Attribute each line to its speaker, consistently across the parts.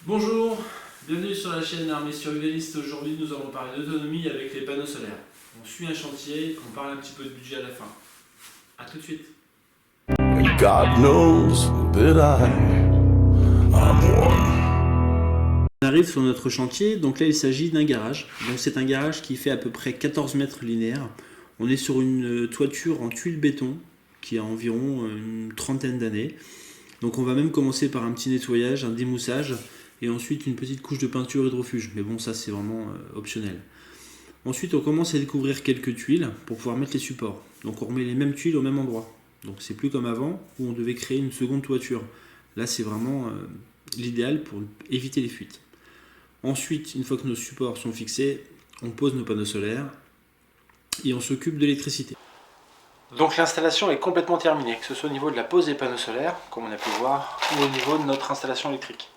Speaker 1: Bonjour, bienvenue sur la chaîne Armée Survivaliste. Aujourd'hui nous allons parler d'autonomie avec les panneaux solaires. On suit un chantier, on parle un petit peu de budget à la fin. A tout de suite. God knows that I'm one. On arrive sur notre chantier, donc là il s'agit d'un garage. Donc c'est un garage qui fait à peu près 14 mètres linéaires. On est sur une toiture en tuile béton qui a environ une trentaine d'années. Donc on va même commencer par un petit nettoyage, un démoussage et ensuite une petite couche de peinture hydrofuge. Mais bon, ça c'est vraiment optionnel. Ensuite on commence à découvrir quelques tuiles pour pouvoir mettre les supports. Donc on remet les mêmes tuiles au même endroit. Donc c'est plus comme avant où on devait créer une seconde toiture. Là c'est vraiment l'idéal pour éviter les fuites. Ensuite, une fois que nos supports sont fixés, on pose nos panneaux solaires et on s'occupe de l'électricité. Donc l'installation est complètement terminée, que ce soit au niveau de la pose des panneaux solaires, comme on a pu voir, ou au niveau de notre installation électrique.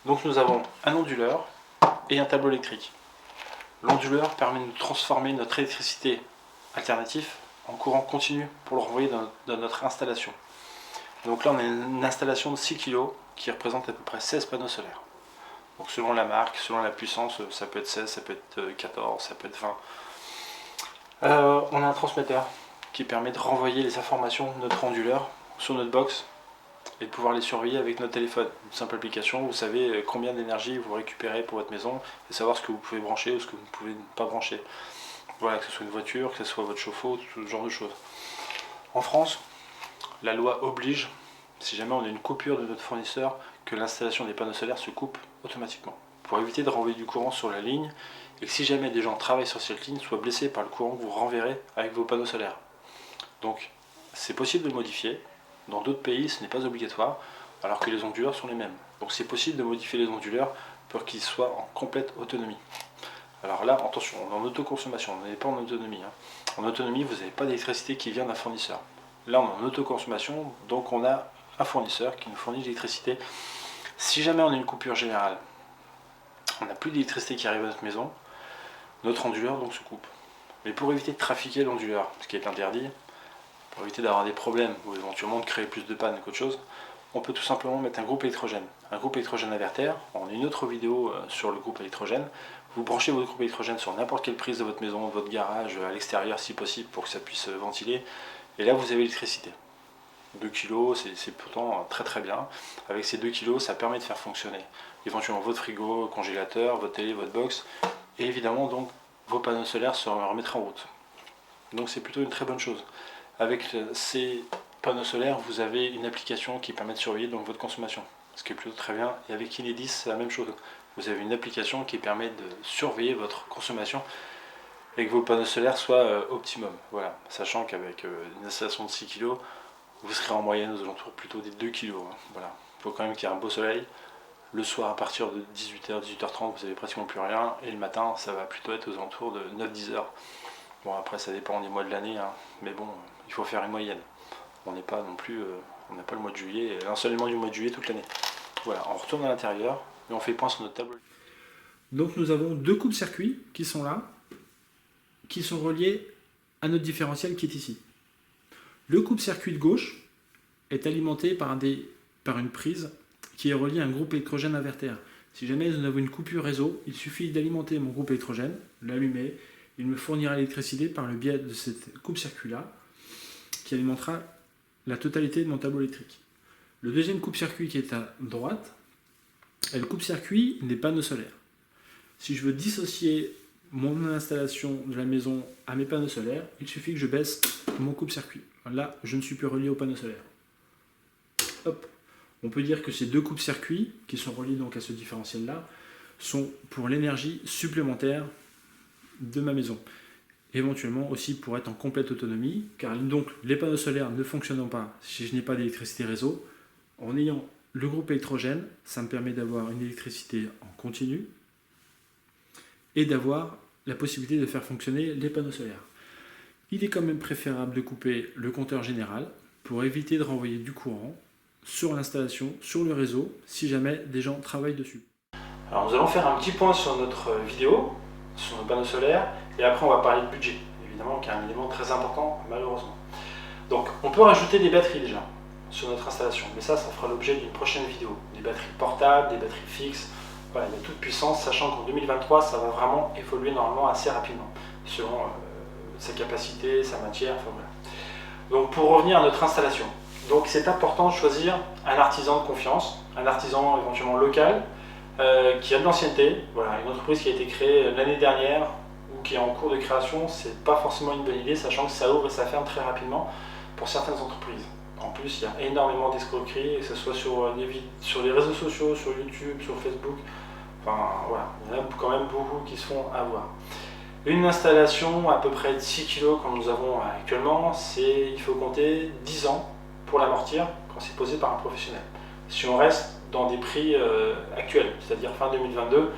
Speaker 1: Donc nous avons un onduleur et un tableau électrique. L'onduleur permet de transformer notre électricité alternative en courant continu pour le renvoyer dans notre installation. Donc là on a une installation de 6 kg qui représente à peu près 16 panneaux solaires. Donc selon la marque, selon la puissance, ça peut être 16, ça peut être 14, ça peut être 20. On a un transmetteur qui permet de renvoyer les informations de notre onduleur sur notre box et de pouvoir les surveiller avec notre téléphone. Une simple application, vous savez combien d'énergie vous récupérez pour votre maison et savoir ce que vous pouvez brancher ou ce que vous ne pouvez pas brancher. Voilà, que ce soit une voiture, que ce soit votre chauffe-eau, tout ce genre de choses. En France, la loi oblige, si jamais on a une coupure de notre fournisseur, que l'installation des panneaux solaires se coupe automatiquement. Pour éviter de renvoyer du courant sur la ligne et que si jamais des gens travaillent sur cette ligne soient blessés par le courant que vous renverrez avec vos panneaux solaires. Donc c'est possible de le modifier. Dans d'autres pays ce n'est pas obligatoire alors que les onduleurs sont les mêmes. Donc c'est possible de modifier les onduleurs pour qu'ils soient en complète autonomie. Alors là attention, on est en autoconsommation, on n'est pas en autonomie. En autonomie vous n'avez pas d'électricité qui vient d'un fournisseur. Là on est en autoconsommation, donc on a un fournisseur qui nous fournit de l'électricité. Si jamais on a une coupure générale, on n'a plus d'électricité qui arrive à notre maison, notre onduleur donc se coupe. Mais pour éviter de trafiquer l'onduleur, ce qui est interdit, pour éviter d'avoir des problèmes ou éventuellement de créer plus de panne qu'autre chose, on peut tout simplement mettre un groupe électrogène. Un groupe électrogène inverter, on a une autre vidéo sur le groupe électrogène. Vous branchez votre groupe électrogène sur n'importe quelle prise de votre maison, de votre garage, à l'extérieur si possible pour que ça puisse ventiler. Et là vous avez l'électricité. 2 kg, c'est pourtant très très bien. Avec ces 2 kg, ça permet de faire fonctionner éventuellement votre frigo, congélateur, votre télé, votre box. Et évidemment donc vos panneaux solaires se remettront en route. Donc c'est plutôt une très bonne chose. Avec ces panneaux solaires, vous avez une application qui permet de surveiller donc votre consommation, ce qui est plutôt très bien. Et avec Enedis, c'est la même chose. Vous avez une application qui permet de surveiller votre consommation et que vos panneaux solaires soient optimum. Voilà, sachant qu'avec une installation de 6 kg, vous serez en moyenne aux alentours plutôt des 2 kg. Voilà. Il faut quand même qu'il y ait un beau soleil. Le soir à partir de 18h, 18h30, vous n'avez pratiquement plus rien. Et le matin, ça va plutôt être aux alentours de 9-10h. Bon, après ça dépend des mois de l'année, mais bon, il faut faire une moyenne. On n'est pas non plus, on n'a pas le mois de juillet, l'ensoleillement du mois de juillet toute l'année. Voilà, on retourne à l'intérieur et on fait point sur notre tableau. Donc nous avons deux coupe-circuits qui sont là, qui sont reliés à notre différentiel qui est ici. Le coupe-circuit de gauche est alimenté par une prise qui est reliée à un groupe électrogène inverter. Si jamais nous avons une coupure réseau, il suffit d'alimenter mon groupe électrogène, l'allumer. Il me fournira l'électricité par le biais de cette coupe-circuit-là, qui alimentera la totalité de mon tableau électrique. Le deuxième coupe-circuit qui est à droite est le coupe-circuit des panneaux solaires. Si je veux dissocier mon installation de la maison à mes panneaux solaires, il suffit que je baisse mon coupe-circuit. Là, je ne suis plus relié aux panneaux solaires. Hop. On peut dire que ces deux coupe-circuits, qui sont reliés donc à ce différentiel-là, sont pour l'énergie supplémentaire de ma maison. Éventuellement aussi pour être en complète autonomie, car donc les panneaux solaires ne fonctionnant pas si je n'ai pas d'électricité réseau, en ayant le groupe électrogène, ça me permet d'avoir une électricité en continu et d'avoir la possibilité de faire fonctionner les panneaux solaires. Il est quand même préférable de couper le compteur général pour éviter de renvoyer du courant sur l'installation, sur le réseau, si jamais des gens travaillent dessus. Alors nous allons faire un petit point sur notre vidéo, sur nos panneaux solaires, et après on va parler de budget, évidemment qui est un élément très important malheureusement. Donc on peut rajouter des batteries déjà.
Speaker 2: sur notre installation. Mais ça fera l'objet d'une prochaine vidéo. Des batteries portables, des batteries fixes, voilà, il y a toute puissance, sachant qu'en 2023, ça va vraiment évoluer normalement assez rapidement, selon sa capacité, sa matière, enfin voilà. Donc pour revenir à notre installation, donc c'est important de choisir un artisan de confiance, un artisan éventuellement local, qui a de l'ancienneté, voilà, une entreprise qui a été créée l'année dernière ou qui est en cours de création, c'est pas forcément une bonne idée, sachant que ça ouvre et ça ferme très rapidement pour certaines entreprises. En plus, il y a énormément d'escroqueries, que ce soit sur les réseaux sociaux, sur YouTube, sur Facebook. Enfin, voilà, il y en a quand même beaucoup qui se font avoir. Une installation à peu près de 6 kg comme nous avons actuellement, il faut compter 10 ans pour l'amortir quand c'est posé par un professionnel. Si on reste dans des prix actuels, c'est-à-dire fin 2022,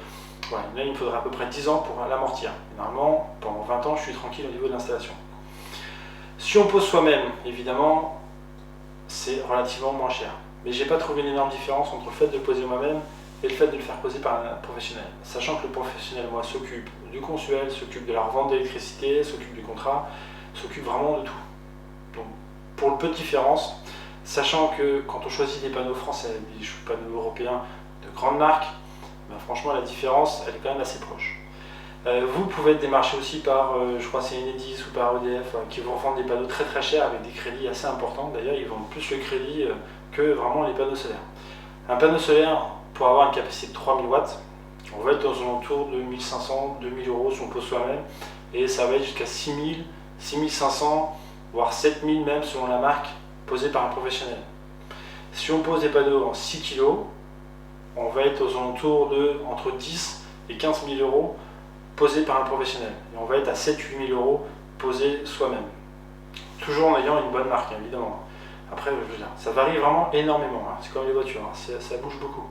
Speaker 2: voilà, là il me faudra à peu près 10 ans pour l'amortir. Normalement, pendant 20 ans, je suis tranquille au niveau de l'installation. Si on pose soi-même, évidemment, c'est relativement moins cher. Mais j'ai pas trouvé une énorme différence entre le fait de le poser moi-même et le fait de le faire poser par un professionnel. Sachant que le professionnel, moi, s'occupe du consuel, s'occupe de la revente d'électricité, s'occupe du contrat, s'occupe vraiment de tout. Donc, pour le peu de différence, sachant que quand on choisit des panneaux français, des panneaux européens de grandes marques, ben franchement, la différence, elle est quand même assez proche. Vous pouvez être démarché aussi par, je crois c'est Enedis ou par EDF, qui vont vendre des panneaux très très chers avec des crédits assez importants. D'ailleurs, ils vendent plus le crédit que vraiment les panneaux solaires. Un panneau solaire, pour avoir une capacité de 3000 watts, on va être dans un entour de 1500, 2000 euros si on pose soi-même, et ça va être jusqu'à 6000, 6500, voire 7000 même selon la marque, posée par un professionnel. Si on pose des panneaux en 6 kg, on va être aux alentours de entre 10 et 15 000 euros posés par un professionnel. Et on va être à 7-8 000 euros posés soi-même. Toujours en ayant une bonne marque, évidemment. Après, je veux dire, ça varie vraiment énormément. Hein. C'est comme les voitures, hein. Ça bouge beaucoup.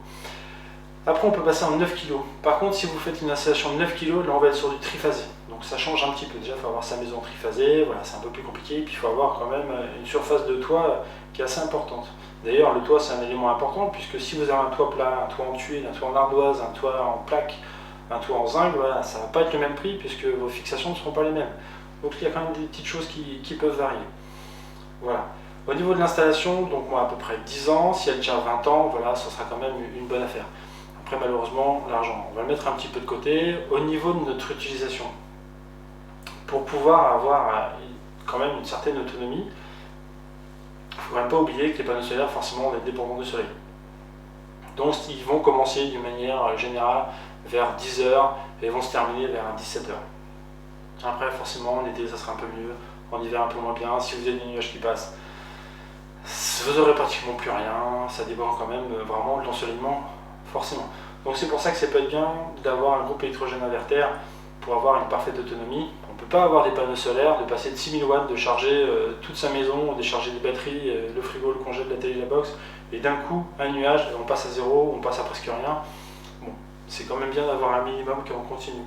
Speaker 2: Après, on peut passer en 9 kg. Par contre, si vous faites une installation de 9 kg, là, on va être sur du triphasé. Donc ça change un petit peu. Déjà, il faut avoir sa maison triphasée. Voilà, c'est un peu plus compliqué. Puis il faut avoir quand même une surface de toit qui est assez importante. D'ailleurs, le toit, c'est un élément important, puisque si vous avez un toit plat, un toit en tuile, un toit en ardoise, un toit en plaque, un toit en zinc, voilà, ça ne va pas être le même prix, puisque vos fixations ne seront pas les mêmes. Donc il y a quand même des petites choses qui peuvent varier. Voilà. Au niveau de l'installation, donc moi à peu près 10 ans, si elle tient 20 ans, voilà, ça sera quand même une bonne affaire. Après malheureusement, l'argent, on va le mettre un petit peu de côté. Au niveau de notre utilisation, pour pouvoir avoir quand même une certaine autonomie, il ne faut quand même pas oublier que les panneaux solaires, forcément, on est dépendant du soleil. Donc ils vont commencer d'une manière générale vers 10h et vont se terminer vers 17h. Après forcément en été ça sera un peu mieux, en hiver un peu moins bien, si vous avez des nuages qui passent, vous n'aurez pratiquement plus rien, ça dépend quand même vraiment de l'ensoleillement, forcément. Donc c'est pour ça que ça peut être bien d'avoir un groupe électrogène inverter pour avoir une parfaite autonomie. On ne peut pas avoir des panneaux solaires, de passer de 6000 watts, de charger toute sa maison, de charger des batteries, le frigo, le congèle, la télé, la box, et d'un coup un nuage, on passe à zéro, on passe à presque rien. Bon, c'est quand même bien d'avoir un minimum qu'on continue.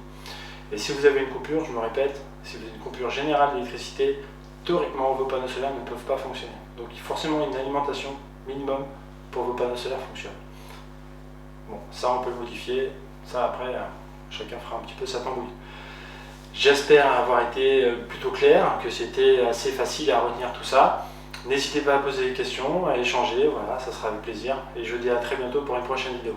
Speaker 2: Et si vous avez une coupure, je me répète, si vous avez une coupure générale d'électricité, théoriquement vos panneaux solaires ne peuvent pas fonctionner. Donc il faut forcément une alimentation minimum pour que vos panneaux solaires fonctionnent. Bon, ça on peut le modifier, ça après chacun fera un petit peu sa tambouille. J'espère avoir été plutôt clair, que c'était assez facile à retenir tout ça. N'hésitez pas à poser des questions, à échanger, voilà, ça sera avec plaisir. Et je vous dis à très bientôt pour une prochaine vidéo.